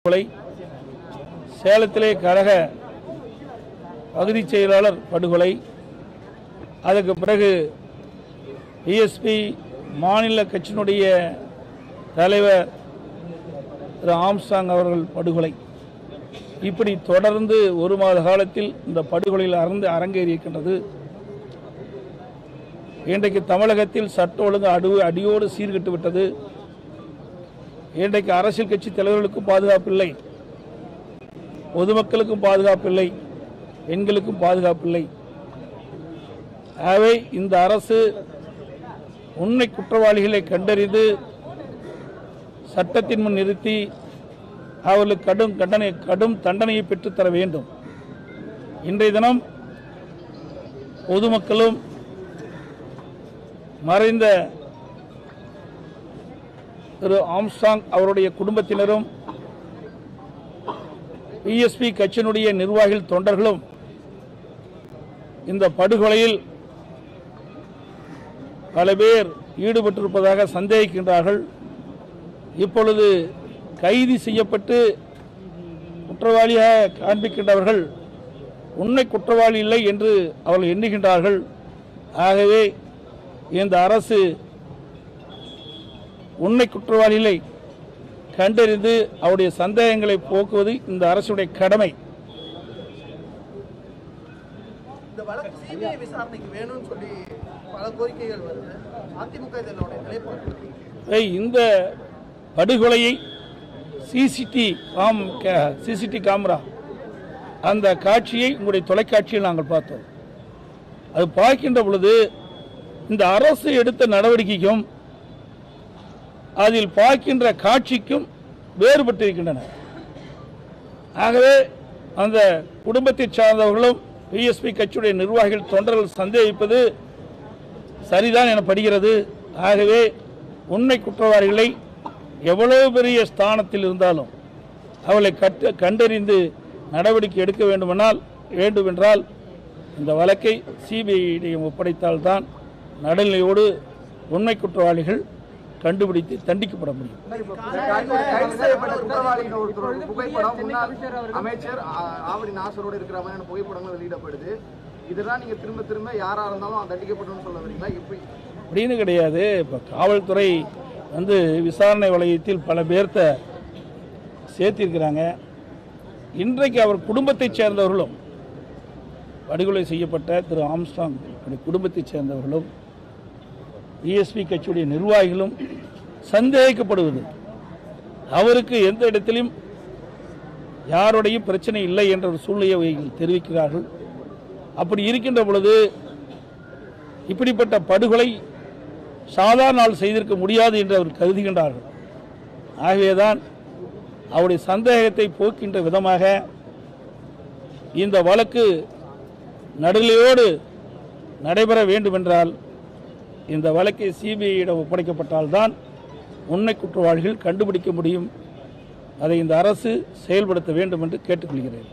கொலை, சேலத்திலே கழக பகுதி செயலாளர் படுகொலை, அதற்கு பிறகு பிஎஸ்பி மாநில கட்சியினுடைய தலைவர் திரு ஆம்ஸ்ட்ராங் அவர்கள் படுகொலை. இப்படி தொடர்ந்து ஒரு மாத காலத்தில் இந்த படுகொலையில் அரங்கேறியிருக்கின்றது. இன்றைக்கு தமிழகத்தில் சட்ட ஒழுங்கு அடியோடு சீர்கெட்டு விட்டது. இன்றைக்கு அரசியல் கட்சி தலைவர்களுக்கும் பாதுகாப்பில்லை, பொதுமக்களுக்கும் பாதுகாப்பில்லை, பெண்களுக்கும் பாதுகாப்பில்லை. ஆகவே இந்த அரசு உண்மை குற்றவாளிகளை கண்டறிந்து சட்டத்தின் முன் நிறுத்தி அவர்களுக்கு கடும் தண்டனையை பெற்றுத்தர வேண்டும். இன்றைய தினம் பொதுமக்களும் மறைந்த திரு ஆம்ஸ்ட்ராங் அவருடைய குடும்பத்தினரும் பிஎஸ்பி கட்சியினுடைய நிர்வாகிகள் தொண்டர்களும் இந்த படுகொலையில் பல பேர் ஈடுபட்டிருப்பதாக சந்தேகிக்கின்றார்கள். இப்பொழுது கைது செய்யப்பட்டு குற்றவாளியாக காண்பிக்கின்றவர்கள் உண்மை குற்றவாளி இல்லை என்று அவர்கள் எண்ணுகின்றார்கள். ஆகவே இந்த அரசு உண்மை குற்றவாளிகளை கண்டறிந்து அவருடைய சந்தேகங்களை போக்குவது இந்த அரசுடைய கடமை. இந்த வழக்கு சிபிஐ விசாரணைக்கு வேணும்னு சொல்லி பல கோரிக்கைகள் வருது. அதிமுக இதனுடைய நிலைப்பாடு. இந்த படுகொலையை சிசிடி கேமரா அந்த காட்சியை உங்களுடைய தொலைக்காட்சியில் நாங்கள் பார்த்தோம். அது பார்க்கின்ற பொழுது இந்த அரசு எடுத்த நடவடிக்கைக்கும் அதில் பார்க்கின்ற காட்சிக்கும் வேறுபட்டிருக்கின்றன. ஆகவே அந்த குடும்பத்தை சார்ந்தவர்களும் பிஎஸ்பி கட்சியுடைய நிர்வாகிகள் தொண்டர்கள் சந்தேகிப்பது சரிதான் எனப்படுகிறது. ஆகவே உண்மை குற்றவாளிகளை எவ்வளவு பெரிய ஸ்தானத்தில் இருந்தாலும் அவளை கண்டறிந்து நடவடிக்கை எடுக்க வேண்டுமென்றால் இந்த வழக்கை சிபிஐயிடம் ஒப்படைத்தால்தான் நடுநிலையோடு உண்மை குற்றவாளிகள் கண்டுபிடித்து தண்டிக்கப்பட முடியும். அமைச்சர் ஆவடி நாசரோடு இருக்கிற மாதிரி புகைப்படங்கள் வெளியிடப்படுது. இதெல்லாம் நீங்க திரும்ப திரும்ப யாரா இருந்தாலும் தண்டிக்கப்படணும்னு சொல்ல வரீங்களா? எப்படி அப்படின்னு கிடையாது. இப்போ காவல்துறை விசாரணை வளையத்தில் பல பேர்த்த சேர்த்திருக்கிறாங்க. இன்றைக்கு அவர் குடும்பத்தைச் சேர்ந்தவர்களும் படுகொலை செய்யப்பட்ட திரு ஆம்ஸ்ட்ராங் குடும்பத்தைச் சேர்ந்தவர்களும் பிஎஸ்பி கட்சியுடைய நிர்வாகிகளும் சந்தேகிக்கப்படுவது அவருக்கு எந்த இடத்திலும் யாருடையும் பிரச்சனை இல்லை என்ற ஒரு சூழ்நிலையை தெரிவிக்கிறார்கள். அப்படி இருக்கின்ற பொழுது இப்படிப்பட்ட படுகொலை சாதாரண நாள் செய்திருக்க முடியாது என்று அவர் கருதுகின்றார்கள். ஆகவேதான் அவருடைய சந்தேகத்தை போக்கின்ற விதமாக இந்த வழக்கு நடுநிலையோடு நடைபெற வேண்டுமென்றால் இந்த வழக்கை சிபிஐயிடம் ஒப்படைக்கப்பட்டால்தான் உண்மை குற்றவாளிகள் கண்டுபிடிக்க முடியும். அதை இந்த அரசு செயல்படுத்த வேண்டும் என்று கேட்டுக்கொள்கிறேன்.